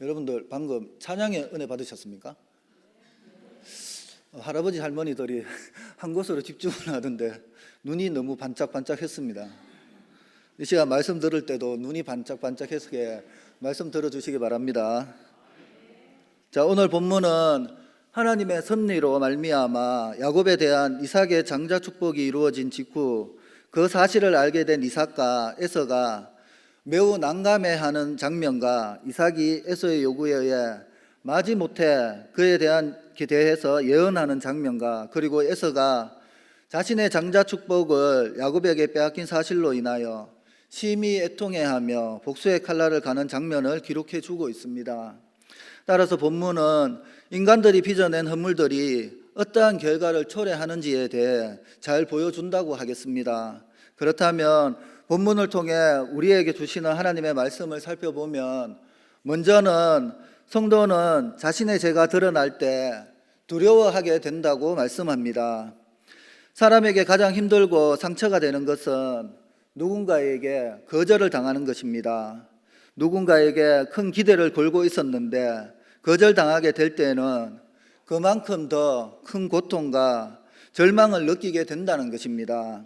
여러분들 방금 찬양의 은혜 받으셨습니까? 할아버지 할머니들이 한 곳으로 집중을 하던데 눈이 너무 반짝반짝했습니다. 이 시간 말씀 들을 때도 눈이 반짝반짝해서 말씀 들어주시기 바랍니다. 자, 오늘 본문은 하나님의 섭리로 말미암아 야곱에 대한 이삭의 장자 축복이 이루어진 직후 그 사실을 알게 된 이삭과 에서가 매우 난감해하는 장면과 이삭이 에서의 요구에 의해 마지못해 그에 대해서 예언하는 장면과 그리고 에서가 자신의 장자 축복을 야곱에게 빼앗긴 사실로 인하여 심히 애통해하며 복수의 칼날을 가는 장면을 기록해 주고 있습니다. 따라서 본문은 인간들이 빚어낸 허물들이 어떠한 결과를 초래하는지에 대해 잘 보여준다고 하겠습니다. 그렇다면 본문을 통해 우리에게 주시는 하나님의 말씀을 살펴보면 먼저는 성도는 자신의 죄가 드러날 때 두려워하게 된다고 말씀합니다. 사람에게 가장 힘들고 상처가 되는 것은 누군가에게 거절을 당하는 것입니다. 누군가에게 큰 기대를 걸고 있었는데 거절당하게 될 때는 그만큼 더 큰 고통과 절망을 느끼게 된다는 것입니다.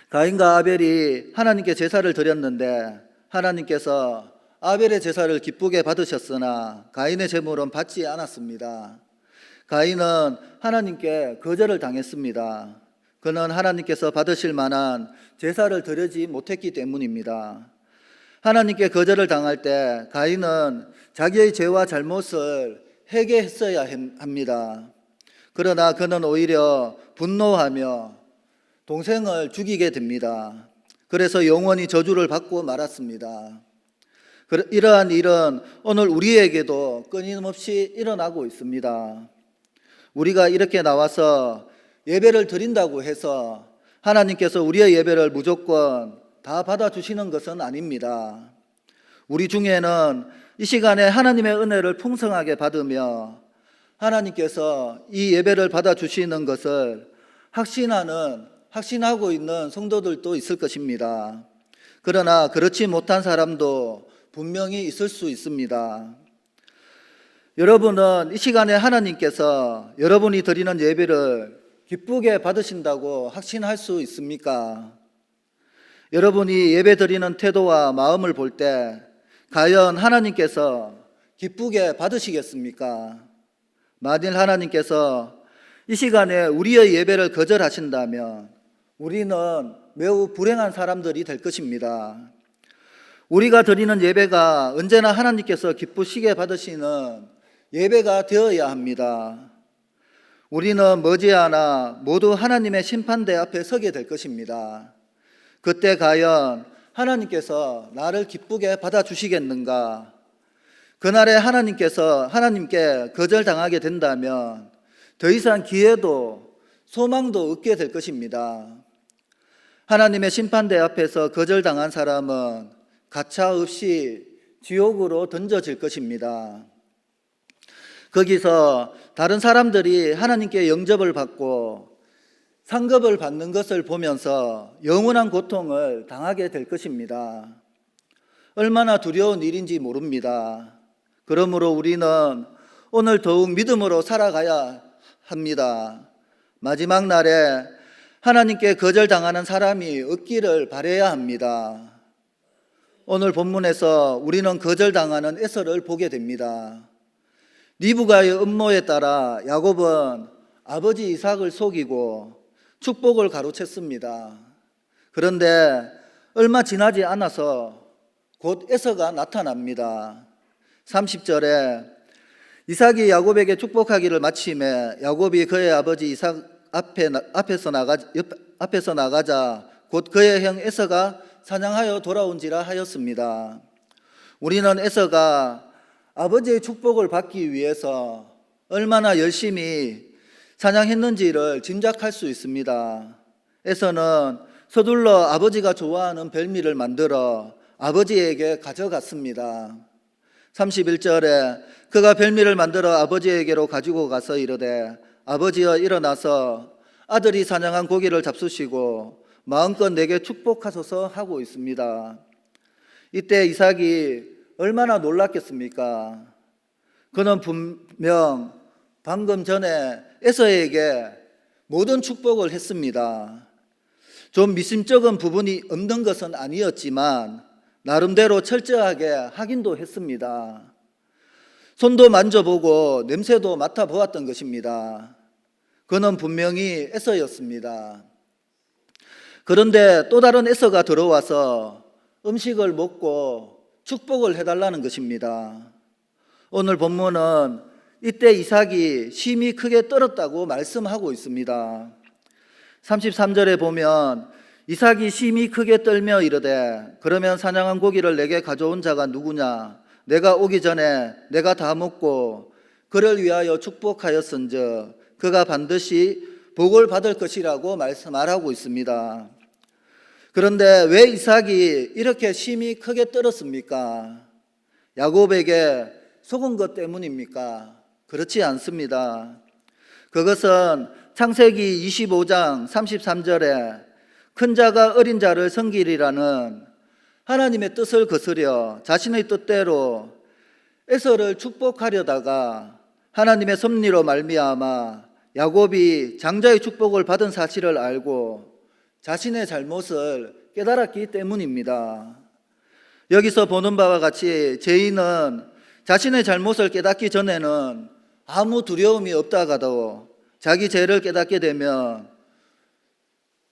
가인과 아벨이 하나님께 제사를 드렸는데 하나님께서 아벨의 제사를 기쁘게 받으셨으나 가인의 제물은 받지 않았습니다. 가인은 하나님께 거절을 당했습니다. 그는 하나님께서 받으실 만한 제사를 드리지 못했기 때문입니다. 하나님께 거절을 당할 때 가인은 자기의 죄와 잘못을 회개했어야 합니다. 그러나 그는 오히려 분노하며 동생을 죽이게 됩니다. 그래서 영원히 저주를 받고 말았습니다. 이러한 일은 오늘 우리에게도 끊임없이 일어나고 있습니다. 우리가 이렇게 나와서 예배를 드린다고 해서 하나님께서 우리의 예배를 무조건 다 받아주시는 것은 아닙니다. 우리 중에는 이 시간에 하나님의 은혜를 풍성하게 받으며 하나님께서 이 예배를 받아주시는 것을 확신하고 있는 성도들도 있을 것입니다. 그러나 그렇지 못한 사람도 분명히 있을 수 있습니다. 여러분은 이 시간에 하나님께서 여러분이 드리는 예배를 기쁘게 받으신다고 확신할 수 있습니까? 여러분이 예배 드리는 태도와 마음을 볼 때 과연 하나님께서 기쁘게 받으시겠습니까? 만일 하나님께서 이 시간에 우리의 예배를 거절하신다면 우리는 매우 불행한 사람들이 될 것입니다. 우리가 드리는 예배가 언제나 하나님께서 기쁘시게 받으시는 예배가 되어야 합니다. 우리는 머지않아 모두 하나님의 심판대 앞에 서게 될 것입니다. 그때 과연 하나님께서 나를 기쁘게 받아주시겠는가? 그날에 하나님께 거절당하게 된다면 더 이상 기회도 소망도 없게 될 것입니다. 하나님의 심판대 앞에서 거절당한 사람은 가차없이 지옥으로 던져질 것입니다. 거기서 다른 사람들이 하나님께 영접을 받고 상급을 받는 것을 보면서 영원한 고통을 당하게 될 것입니다. 얼마나 두려운 일인지 모릅니다. 그러므로 우리는 오늘 더욱 믿음으로 살아가야 합니다. 마지막 날에 하나님께 거절당하는 사람이 없기를 바라야 합니다. 오늘 본문에서 우리는 거절당하는 에서를 보게 됩니다. 리브가의 음모에 따라 야곱은 아버지 이삭을 속이고 축복을 가로챘습니다. 그런데 얼마 지나지 않아서 곧 에서가 나타납니다. 30절에 이삭이 야곱에게 축복하기를 마침에 야곱이 그의 아버지 이삭 앞에서 나가자 곧 그의 형 에서가 사냥하여 돌아온지라 하였습니다. 우리는 에서가 아버지의 축복을 받기 위해서 얼마나 열심히 사냥했는지를 짐작할 수 있습니다. 에서는 서둘러 아버지가 좋아하는 별미를 만들어 아버지에게 가져갔습니다. 31절에 그가 별미를 만들어 아버지에게로 가지고 가서 이르되 아버지여 일어나서 아들이 사냥한 고기를 잡수시고 마음껏 내게 축복하소서 하고 있습니다. 이때 이삭이 얼마나 놀랐겠습니까? 그는 분명 방금 전에 에서에게 모든 축복을 했습니다. 좀 미심쩍은 부분이 없는 것은 아니었지만 나름대로 철저하게 확인도 했습니다. 손도 만져보고 냄새도 맡아보았던 것입니다. 그는 분명히 에서였습니다. 그런데 또 다른 에서가 들어와서 음식을 먹고 축복을 해달라는 것입니다. 오늘 본문은 이때 이삭이 심히 크게 떨었다고 말씀하고 있습니다. 33절에 보면 이삭이 심히 크게 떨며 이르되 그러면 사냥한 고기를 내게 가져온 자가 누구냐? 내가 오기 전에 내가 다 먹고 그를 위하여 축복하였은즉 그가 반드시 복을 받을 것이라고 말하고 있습니다. 그런데 왜 이삭이 이렇게 심히 크게 떨었습니까? 야곱에게 속은 것 때문입니까? 그렇지 않습니다. 그것은 창세기 25장 33절에 큰 자가 어린 자를 섬기리라는 하나님의 뜻을 거스려 자신의 뜻대로 에서를 축복하려다가 하나님의 섭리로 말미암아 야곱이 장자의 축복을 받은 사실을 알고 자신의 잘못을 깨달았기 때문입니다. 여기서 보는 바와 같이 죄인은 자신의 잘못을 깨닫기 전에는 아무 두려움이 없다가도 자기 죄를 깨닫게 되면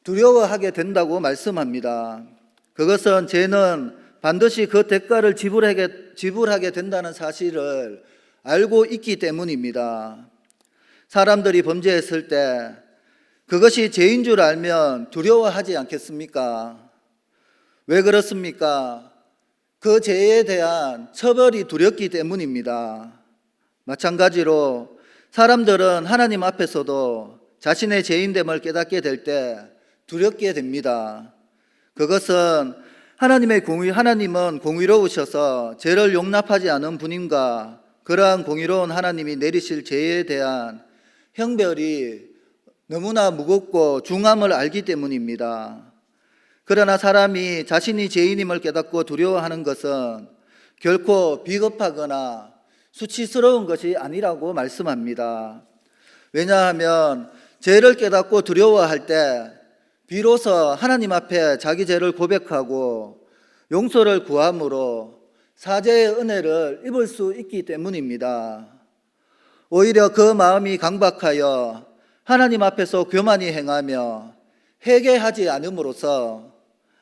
두려워하게 된다고 말씀합니다. 그것은 죄는 반드시 그 대가를 지불하게 된다는 사실을 알고 있기 때문입니다. 사람들이 범죄했을 때 그것이 죄인 줄 알면 두려워하지 않겠습니까? 왜 그렇습니까? 그 죄에 대한 처벌이 두렵기 때문입니다. 마찬가지로 사람들은 하나님 앞에서도 자신의 죄인됨을 깨닫게 될 때 두렵게 됩니다. 그것은 하나님은 공의로우셔서 죄를 용납하지 않은 분임과 그러한 공의로운 하나님이 내리실 죄에 대한 형벌이 너무나 무겁고 중함을 알기 때문입니다. 그러나 사람이 자신이 죄인임을 깨닫고 두려워하는 것은 결코 비겁하거나 수치스러운 것이 아니라고 말씀합니다. 왜냐하면 죄를 깨닫고 두려워할 때 비로소 하나님 앞에 자기 죄를 고백하고 용서를 구함으로 사죄의 은혜를 입을 수 있기 때문입니다. 오히려 그 마음이 강박하여 하나님 앞에서 교만히 행하며 회개하지 않음으로써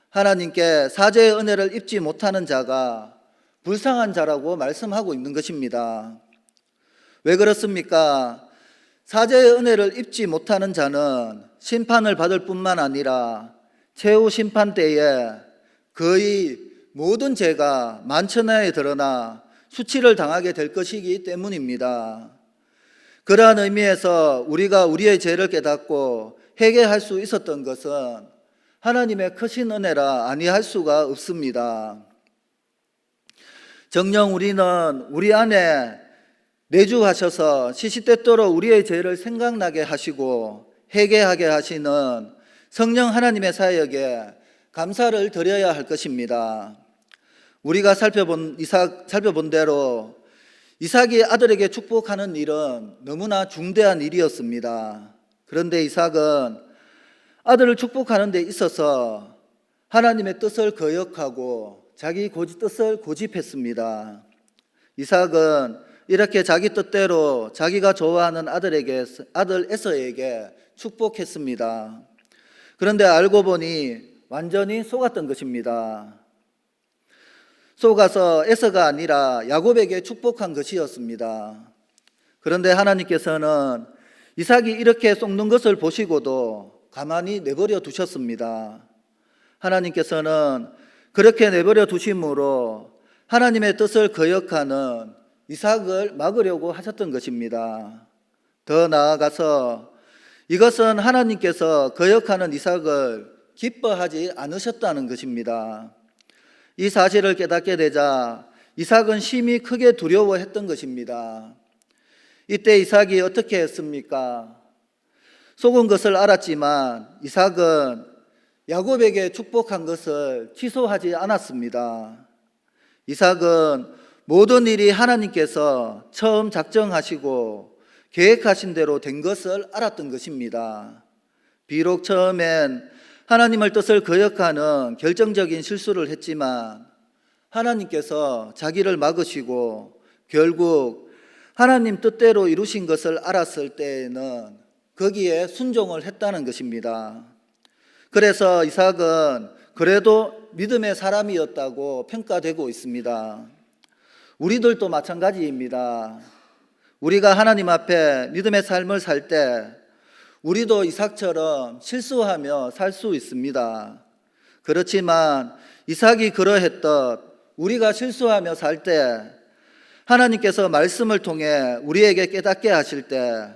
하나님께 사죄의 은혜를 입지 못하는 자가 불쌍한 자라고 말씀하고 있는 것입니다. 왜 그렇습니까? 사죄의 은혜를 입지 못하는 자는 심판을 받을 뿐만 아니라 최후 심판 때에 거의 모든 죄가 만천하에 드러나 수치를 당하게 될 것이기 때문입니다. 그러한 의미에서 우리가 우리의 죄를 깨닫고 회개할 수 있었던 것은 하나님의 크신 은혜라 아니할 수가 없습니다. 정녕 우리는 우리 안에 내주하셔서 시시때때로 우리의 죄를 생각나게 하시고 회개하게 하시는 성령 하나님의 사역에 감사를 드려야 할 것입니다. 우리가 살펴본 대로 이삭이 아들에게 축복하는 일은 너무나 중대한 일이었습니다. 그런데 이삭은 아들을 축복하는 데 있어서 하나님의 뜻을 거역하고 자기 뜻을 고집했습니다. 이삭은 이렇게 자기 뜻대로 자기가 좋아하는 아들 에서에게 축복했습니다. 그런데 알고 보니 완전히 속았던 것입니다. 속아서 에서가 아니라 야곱에게 축복한 것이었습니다. 그런데 하나님께서는 이삭이 이렇게 속는 것을 보시고도 가만히 내버려 두셨습니다. 하나님께서는 그렇게 내버려 두심으로 하나님의 뜻을 거역하는 이삭을 막으려고 하셨던 것입니다. 더 나아가서 이것은 하나님께서 거역하는 이삭을 기뻐하지 않으셨다는 것입니다. 이 사실을 깨닫게 되자 이삭은 심히 크게 두려워했던 것입니다. 이때 이삭이 어떻게 했습니까? 속은 것을 알았지만 이삭은 야곱에게 축복한 것을 취소하지 않았습니다. 이삭은 모든 일이 하나님께서 처음 작정하시고 계획하신 대로 된 것을 알았던 것입니다. 비록 처음엔 하나님의 뜻을 거역하는 결정적인 실수를 했지만 하나님께서 자기를 막으시고 결국 하나님 뜻대로 이루신 것을 알았을 때에는 거기에 순종을 했다는 것입니다. 그래서 이삭은 그래도 믿음의 사람이었다고 평가되고 있습니다. 우리들도 마찬가지입니다. 우리가 하나님 앞에 믿음의 삶을 살 때 우리도 이삭처럼 실수하며 살 수 있습니다. 그렇지만 이삭이 그러했듯 우리가 실수하며 살 때 하나님께서 말씀을 통해 우리에게 깨닫게 하실 때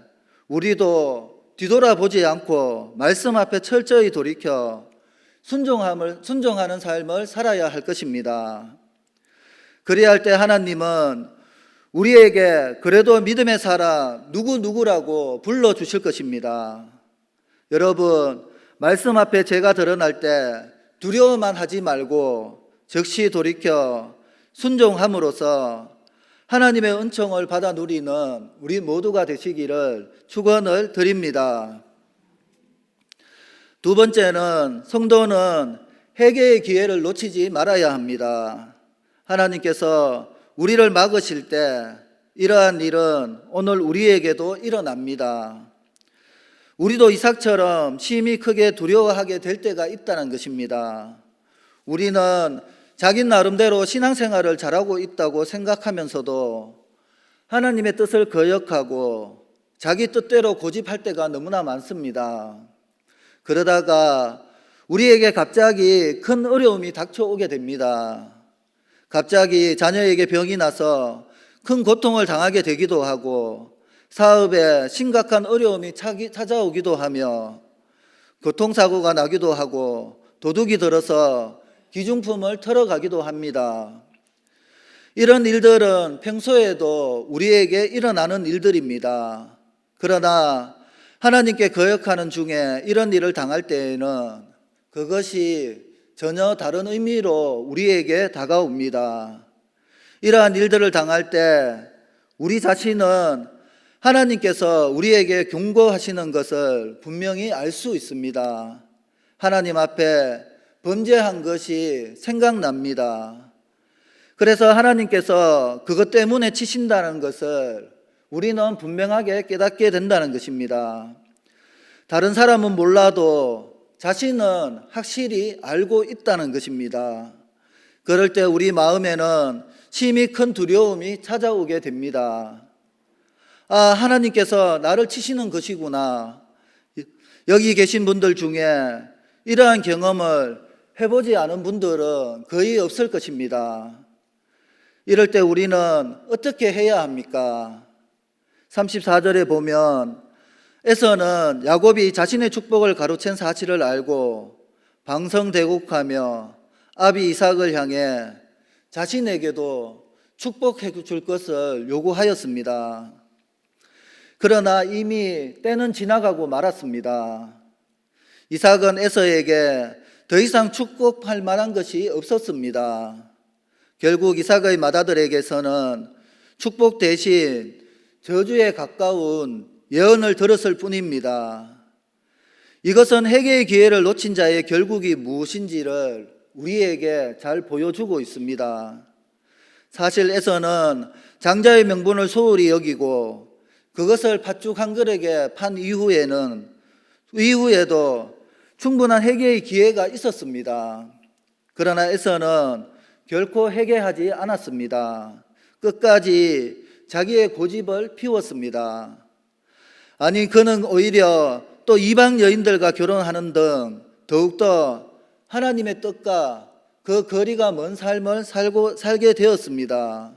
우리도 뒤돌아보지 않고 말씀 앞에 철저히 돌이켜 순종하는 삶을 살아야 할 것입니다. 그래야 할 때 하나님은 우리에게 그래도 믿음의 사람 누구라고 불러주실 것입니다. 여러분, 말씀 앞에 죄가 드러날 때 두려워만 하지 말고 즉시 돌이켜 순종함으로써 하나님의 은총을 받아 누리는 우리 모두가 되시기를 축원을 드립니다. 두 번째는 성도는 회개의 기회를 놓치지 말아야 합니다. 하나님께서 우리를 막으실 때 이러한 일은 오늘 우리에게도 일어납니다. 우리도 이삭처럼 심히 크게 두려워하게 될 때가 있다는 것입니다. 우리는 자기 나름대로 신앙생활을 잘하고 있다고 생각하면서도 하나님의 뜻을 거역하고 자기 뜻대로 고집할 때가 너무나 많습니다. 그러다가 우리에게 갑자기 큰 어려움이 닥쳐오게 됩니다. 갑자기 자녀에게 병이 나서 큰 고통을 당하게 되기도 하고 사업에 심각한 어려움이 찾아오기도 하며 교통사고가 나기도 하고 도둑이 들어서 기중품을 털어가기도 합니다. 이런 일들은 평소에도 우리에게 일어나는 일들입니다. 그러나 하나님께 거역하는 중에 이런 일을 당할 때에는 그것이 전혀 다른 의미로 우리에게 다가옵니다. 이러한 일들을 당할 때 우리 자신은 하나님께서 우리에게 경고하시는 것을 분명히 알 수 있습니다. 하나님 앞에 범죄한 것이 생각납니다. 그래서 하나님께서 그것 때문에 치신다는 것을 우리는 분명하게 깨닫게 된다는 것입니다. 다른 사람은 몰라도 자신은 확실히 알고 있다는 것입니다. 그럴 때 우리 마음에는 심히 큰 두려움이 찾아오게 됩니다. 아, 하나님께서 나를 치시는 것이구나. 여기 계신 분들 중에 이러한 경험을 해보지 않은 분들은 거의 없을 것입니다. 이럴 때 우리는 어떻게 해야 합니까? 34절에 보면 에서는 야곱이 자신의 축복을 가로챈 사실을 알고 방성대곡하며 아비 이삭을 향해 자신에게도 축복해 줄 것을 요구하였습니다. 그러나 이미 때는 지나가고 말았습니다. 이삭은 에서에게 더 이상 축복할 만한 것이 없었습니다. 결국 이삭의 맏아들에게서는 축복 대신 저주에 가까운 예언을 들었을 뿐입니다. 이것은 회개의 기회를 놓친 자의 결국이 무엇인지를 우리에게 잘 보여주고 있습니다. 사실 에서는 장자의 명분을 소홀히 여기고 그것을 팥죽 한 그릇에 판 이후에도 충분한 회개의 기회가 있었습니다. 그러나 에서는 결코 회개하지 않았습니다. 끝까지 자기의 고집을 피웠습니다. 아니, 그는 오히려 또 이방 여인들과 결혼하는 등 더욱더 하나님의 뜻과 그 거리가 먼 삶을 살게 되었습니다.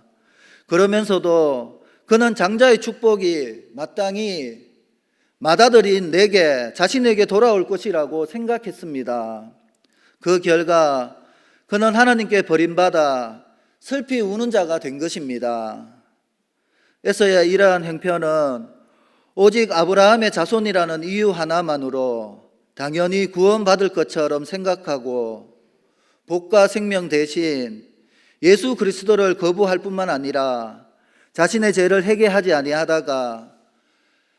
그러면서도 그는 장자의 축복이 마땅히 맏아들인 자신에게 돌아올 것이라고 생각했습니다. 그 결과 그는 하나님께 버림받아 슬피 우는 자가 된 것입니다. 에서의 이러한 형편은 오직 아브라함의 자손이라는 이유 하나만으로 당연히 구원받을 것처럼 생각하고 복과 생명 대신 예수 그리스도를 거부할 뿐만 아니라 자신의 죄를 회개하지 아니하다가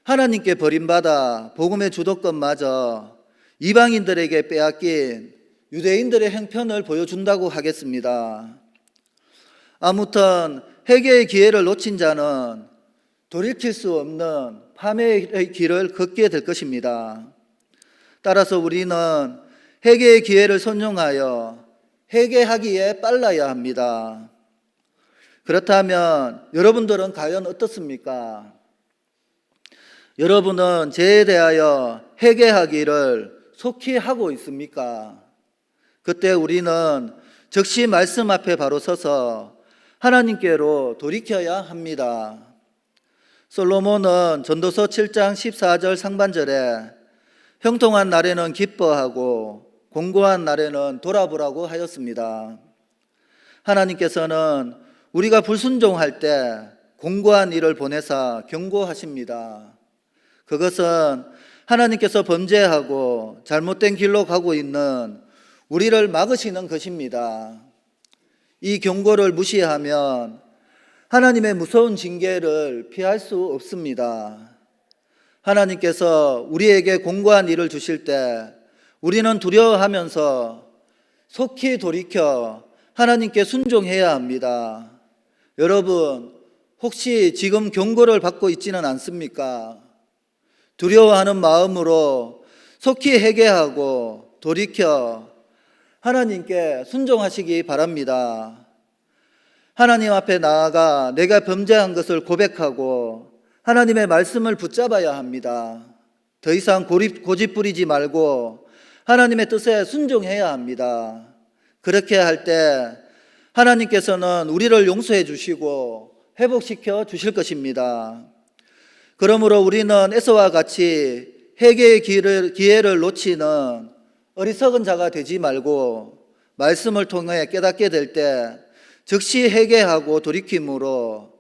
하나님께 버림받아 복음의 주도권마저 이방인들에게 빼앗긴 유대인들의 형편을 보여준다고 하겠습니다. 아무튼 회개의 기회를 놓친 자는 돌이킬 수 없는 파멸의 길을 걷게 될 것입니다. 따라서 우리는 회개의 기회를 선용하여 회개하기에 빨라야 합니다. 그렇다면 여러분들은 과연 어떻습니까? 여러분은 죄에 대하여 회개하기를 속히 하고 있습니까? 그때 우리는 즉시 말씀 앞에 바로 서서 하나님께로 돌이켜야 합니다. 솔로몬은 전도서 7장 14절 상반절에 형통한 날에는 기뻐하고 공고한 날에는 돌아보라고 하였습니다. 하나님께서는 우리가 불순종할 때 공고한 일을 보내사 경고하십니다. 그것은 하나님께서 범죄하고 잘못된 길로 가고 있는 우리를 막으시는 것입니다. 이 경고를 무시하면 하나님의 무서운 징계를 피할 수 없습니다. 하나님께서 우리에게 공고한 일을 주실 때 우리는 두려워하면서 속히 돌이켜 하나님께 순종해야 합니다. 여러분, 혹시 지금 경고를 받고 있지는 않습니까? 두려워하는 마음으로 속히 회개하고 돌이켜 하나님께 순종하시기 바랍니다. 하나님 앞에 나아가 내가 범죄한 것을 고백하고 하나님의 말씀을 붙잡아야 합니다. 더 이상 고집 부리지 말고 하나님의 뜻에 순종해야 합니다. 그렇게 할 때 하나님께서는 우리를 용서해 주시고 회복시켜 주실 것입니다. 그러므로 우리는 에서와 같이 회개의 기회를 놓치는 어리석은 자가 되지 말고 말씀을 통해 깨닫게 될 때 즉시 회개하고 돌이킴으로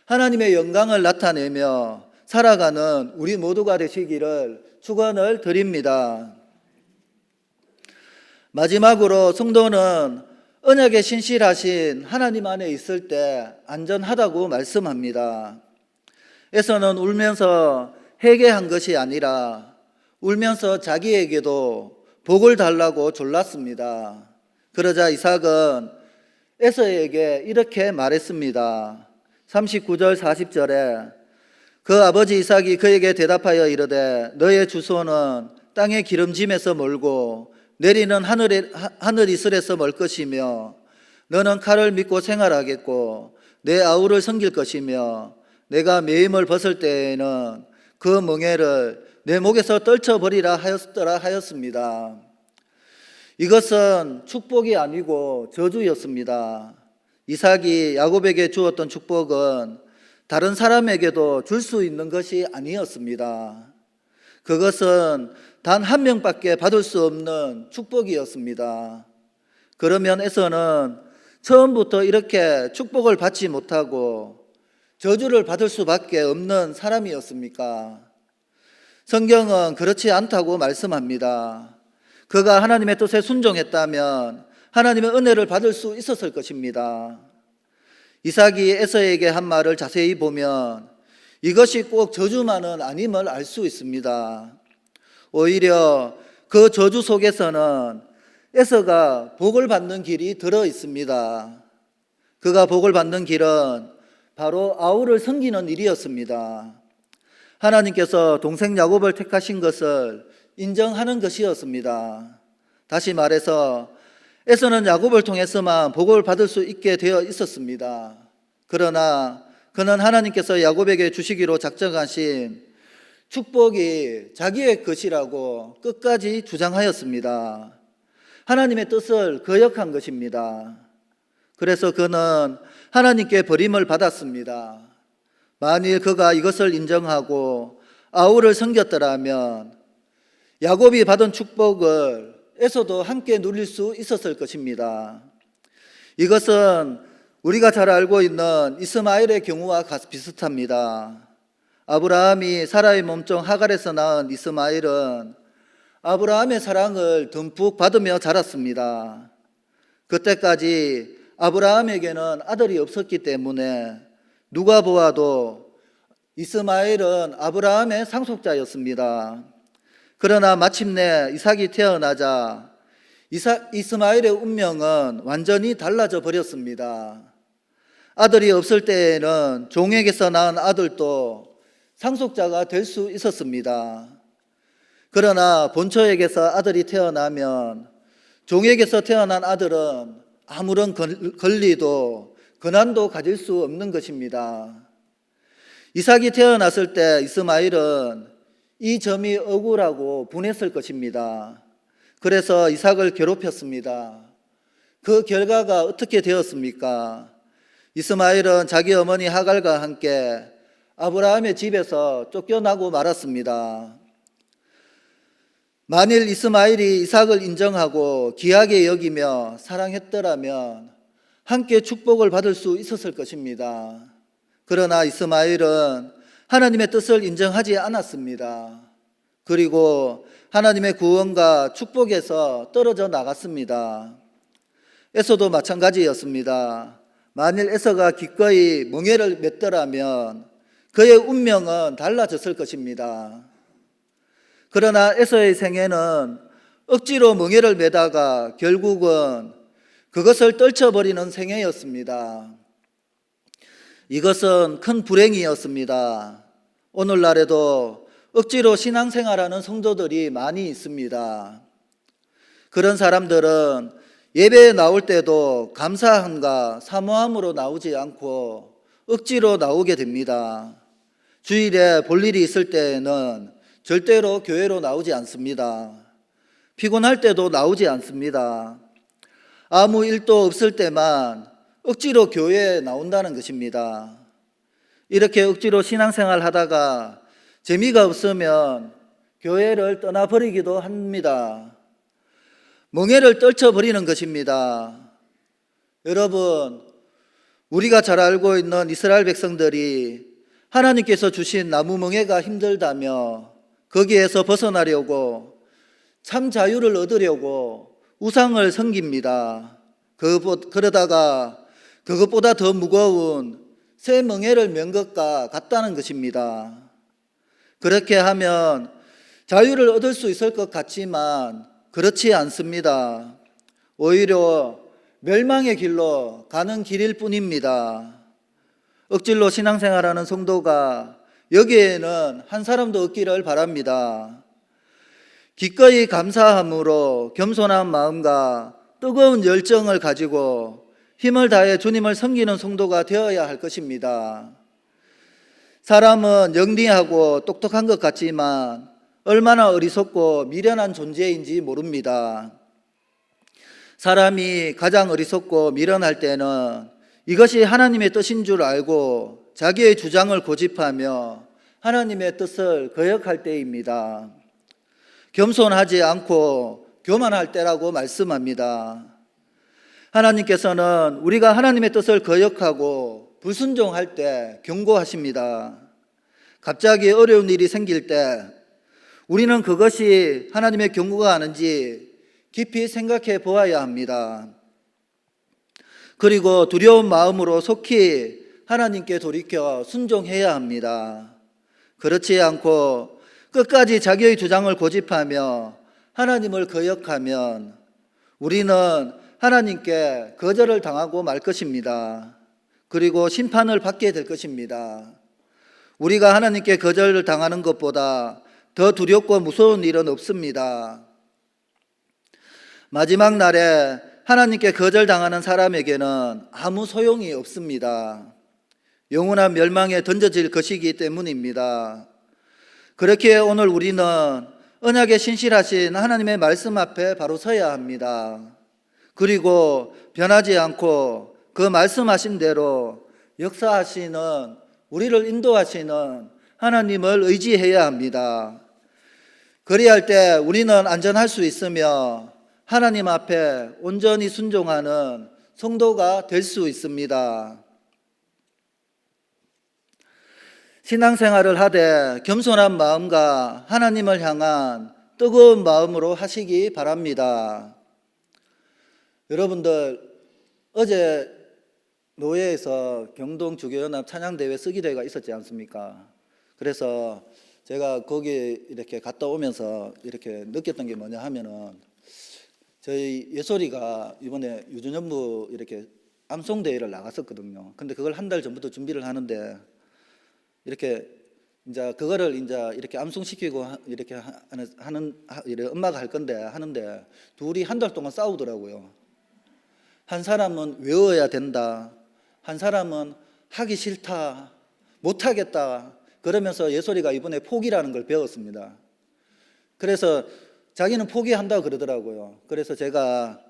하나님의 영광을 나타내며 살아가는 우리 모두가 되시기를 축원을 드립니다. 마지막으로 성도는 언약에 신실하신 하나님 안에 있을 때 안전하다고 말씀합니다. 에서는 울면서 회개한 것이 아니라 울면서 자기에게도 복을 달라고 졸랐습니다. 그러자 이삭은 에서에게 이렇게 말했습니다. 39절 40절에 그 아버지 이삭이 그에게 대답하여 이르되 너의 주소는 땅의 기름짐에서 멀고 내리는 하늘 이슬에서 멀 것이며 너는 칼을 믿고 생활하겠고 내 아우를 섬길 것이며 내가 매임을 벗을 때에는 그 멍에를 내 목에서 떨쳐버리라 하였습니다. 이것은 축복이 아니고 저주였습니다. 이삭이 야곱에게 주었던 축복은 다른 사람에게도 줄 수 있는 것이 아니었습니다. 그것은 단 한 명밖에 받을 수 없는 축복이었습니다. 그러면 에서는 처음부터 이렇게 축복을 받지 못하고 저주를 받을 수밖에 없는 사람이었습니까? 성경은 그렇지 않다고 말씀합니다. 그가 하나님의 뜻에 순종했다면 하나님의 은혜를 받을 수 있었을 것입니다. 이삭이 에서에게 한 말을 자세히 보면 이것이 꼭 저주만은 아님을 알 수 있습니다. 오히려 그 저주 속에서는 에서가 복을 받는 길이 들어 있습니다. 그가 복을 받는 길은 바로 아우를 섬기는 일이었습니다. 하나님께서 동생 야곱을 택하신 것을 인정하는 것이었습니다. 다시 말해서 에서는 야곱을 통해서만 복을 받을 수 있게 되어 있었습니다. 그러나 그는 하나님께서 야곱에게 주시기로 작정하신 축복이 자기의 것이라고 끝까지 주장하였습니다. 하나님의 뜻을 거역한 것입니다. 그래서 그는 하나님께 버림을 받았습니다. 만일 그가 이것을 인정하고 아우를 섬겼더라면 야곱이 받은 축복을 에서도 함께 누릴 수 있었을 것입니다. 이것은 우리가 잘 알고 있는 이스마엘의 경우와 비슷합니다. 아브라함이 사라의 몸종 하갈에서 낳은 이스마엘은 아브라함의 사랑을 듬뿍 받으며 자랐습니다. 그때까지 아브라함에게는 아들이 없었기 때문에 누가 보아도 이스마엘은 아브라함의 상속자였습니다. 그러나 마침내 이삭이 태어나자 이스마엘의 운명은 완전히 달라져 버렸습니다. 아들이 없을 때에는 종에게서 낳은 아들도 상속자가 될 수 있었습니다. 그러나 본처에게서 아들이 태어나면 종에게서 태어난 아들은 아무런 권리도 권한도 가질 수 없는 것입니다. 이삭이 태어났을 때 이스마엘은 이 점이 억울하고 분했을 것입니다. 그래서 이삭을 괴롭혔습니다. 그 결과가 어떻게 되었습니까? 이스마엘은 자기 어머니 하갈과 함께 아브라함의 집에서 쫓겨나고 말았습니다. 만일 이스마엘이 이삭을 인정하고 귀하게 여기며 사랑했더라면 함께 축복을 받을 수 있었을 것입니다. 그러나 이스마엘은 하나님의 뜻을 인정하지 않았습니다. 그리고 하나님의 구원과 축복에서 떨어져 나갔습니다. 에서도 마찬가지였습니다. 만일 에서가 기꺼이 멍에를 맺더라면 그의 운명은 달라졌을 것입니다. 그러나 에서의 생애는 억지로 멍에를 매다가 결국은 그것을 떨쳐버리는 생애였습니다. 이것은 큰 불행이었습니다. 오늘날에도 억지로 신앙생활하는 성도들이 많이 있습니다. 그런 사람들은 예배에 나올 때도 감사함과 사모함으로 나오지 않고 억지로 나오게 됩니다. 주일에 볼 일이 있을 때에는 절대로 교회로 나오지 않습니다. 피곤할 때도 나오지 않습니다. 아무 일도 없을 때만 억지로 교회에 나온다는 것입니다. 이렇게 억지로 신앙생활 하다가 재미가 없으면 교회를 떠나버리기도 합니다. 멍에를 떨쳐버리는 것입니다. 여러분, 우리가 잘 알고 있는 이스라엘 백성들이 하나님께서 주신 나무 멍에가 힘들다며 거기에서 벗어나려고 참 자유를 얻으려고 우상을 섬깁니다. 그러다가 그것보다 더 무거운 새 멍에를 맨 것과 같다는 것입니다. 그렇게 하면 자유를 얻을 수 있을 것 같지만 그렇지 않습니다. 오히려 멸망의 길로 가는 길일 뿐입니다. 억질로 신앙생활하는 성도가 여기에는 한 사람도 없기를 바랍니다. 기꺼이 감사함으로 겸손한 마음과 뜨거운 열정을 가지고 힘을 다해 주님을 섬기는 성도가 되어야 할 것입니다. 사람은 영리하고 똑똑한 것 같지만 얼마나 어리석고 미련한 존재인지 모릅니다. 사람이 가장 어리석고 미련할 때는 이것이 하나님의 뜻인 줄 알고 자기의 주장을 고집하며 하나님의 뜻을 거역할 때입니다. 겸손하지 않고 교만할 때라고 말씀합니다. 하나님께서는 우리가 하나님의 뜻을 거역하고 불순종할 때 경고하십니다. 갑자기 어려운 일이 생길 때 우리는 그것이 하나님의 경고가 아닌지 깊이 생각해 보아야 합니다. 그리고 두려운 마음으로 속히 하나님께 돌이켜 순종해야 합니다. 그렇지 않고 끝까지 자기의 주장을 고집하며 하나님을 거역하면 우리는 하나님께 거절을 당하고 말 것입니다. 그리고 심판을 받게 될 것입니다. 우리가 하나님께 거절을 당하는 것보다 더 두렵고 무서운 일은 없습니다. 마지막 날에 하나님께 거절당하는 사람에게는 아무 소용이 없습니다. 영원한 멸망에 던져질 것이기 때문입니다. 그렇게 오늘 우리는 언약에 신실하신 하나님의 말씀 앞에 바로 서야 합니다. 그리고 변하지 않고 그 말씀하신 대로 역사하시는, 우리를 인도하시는 하나님을 의지해야 합니다. 그리할 때 우리는 안전할 수 있으며 하나님 앞에 온전히 순종하는 성도가 될 수 있습니다. 신앙생활을 하되 겸손한 마음과 하나님을 향한 뜨거운 마음으로 하시기 바랍니다. 여러분들, 어제 노회에서 경동주교연합 찬양대회 쓰기대회가 있었지 않습니까? 그래서 제가 거기 이렇게 갔다 오면서 이렇게 느꼈던 게 뭐냐 하면은 저희 예솔이가 이번에 유전연부 이렇게 암송대회를 나갔었거든요. 근데 그걸 한 달 전부터 준비를 하는데 이렇게 이제 그거를 이제 이렇게 암송시키고 이렇게 이래 엄마가 할 건데 하는데 둘이 한 달 동안 싸우더라고요. 한 사람은 외워야 된다. 한 사람은 하기 싫다. 못 하겠다. 그러면서 예솔이가 이번에 포기라는 걸 배웠습니다. 그래서 자기는 포기한다고 그러더라고요. 그래서 제가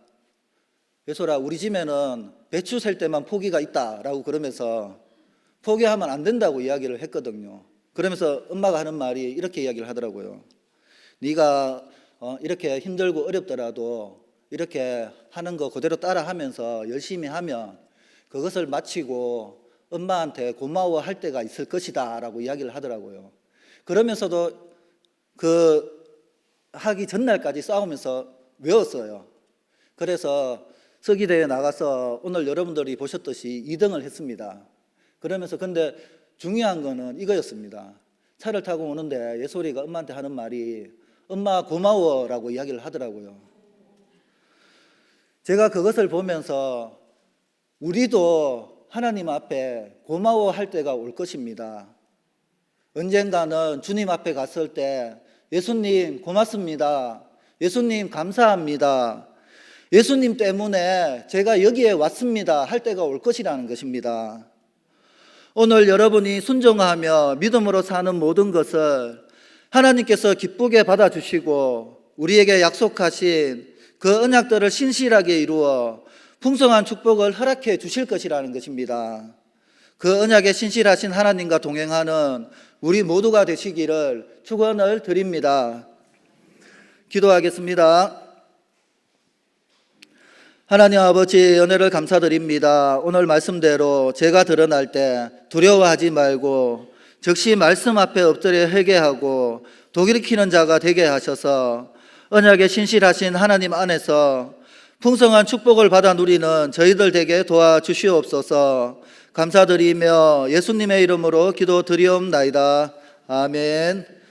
예솔아, 우리 집에는 배추 셀 때만 포기가 있다라고 그러면서 포기하면 안 된다고 이야기를 했거든요. 그러면서 엄마가 하는 말이 이렇게 이야기를 하더라고요. 네가 이렇게 힘들고 어렵더라도 이렇게 하는 거 그대로 따라하면서 열심히 하면 그것을 마치고 엄마한테 고마워할 때가 있을 것이다 라고 이야기를 하더라고요. 그러면서도 그 하기 전날까지 싸우면서 외웠어요. 그래서 서기대회 나가서 오늘 여러분들이 보셨듯이 2등을 했습니다. 그러면서 근데 중요한 거는 이거였습니다. 차를 타고 오는데 예솔이가 엄마한테 하는 말이 엄마 고마워라고 이야기를 하더라고요. 제가 그것을 보면서 우리도 하나님 앞에 고마워할 때가 올 것입니다. 언젠가는 주님 앞에 갔을 때 예수님 고맙습니다. 예수님 감사합니다. 예수님 때문에 제가 여기에 왔습니다 할 때가 올 것이라는 것입니다. 오늘 여러분이 순종하며 믿음으로 사는 모든 것을 하나님께서 기쁘게 받아주시고 우리에게 약속하신 그 언약들을 신실하게 이루어 풍성한 축복을 허락해 주실 것이라는 것입니다. 그 언약에 신실하신 하나님과 동행하는 우리 모두가 되시기를 축원을 드립니다. 기도하겠습니다. 하나님 아버지, 은혜를 감사드립니다. 오늘 말씀대로 죄가 드러날 때 두려워하지 말고 즉시 말씀 앞에 엎드려 회개하고 독일키는 자가 되게 하셔서 언약에 신실하신 하나님 안에서 풍성한 축복을 받아 누리는 저희들 되게 도와주시옵소서. 감사드리며 예수님의 이름으로 기도드리옵나이다. 아멘.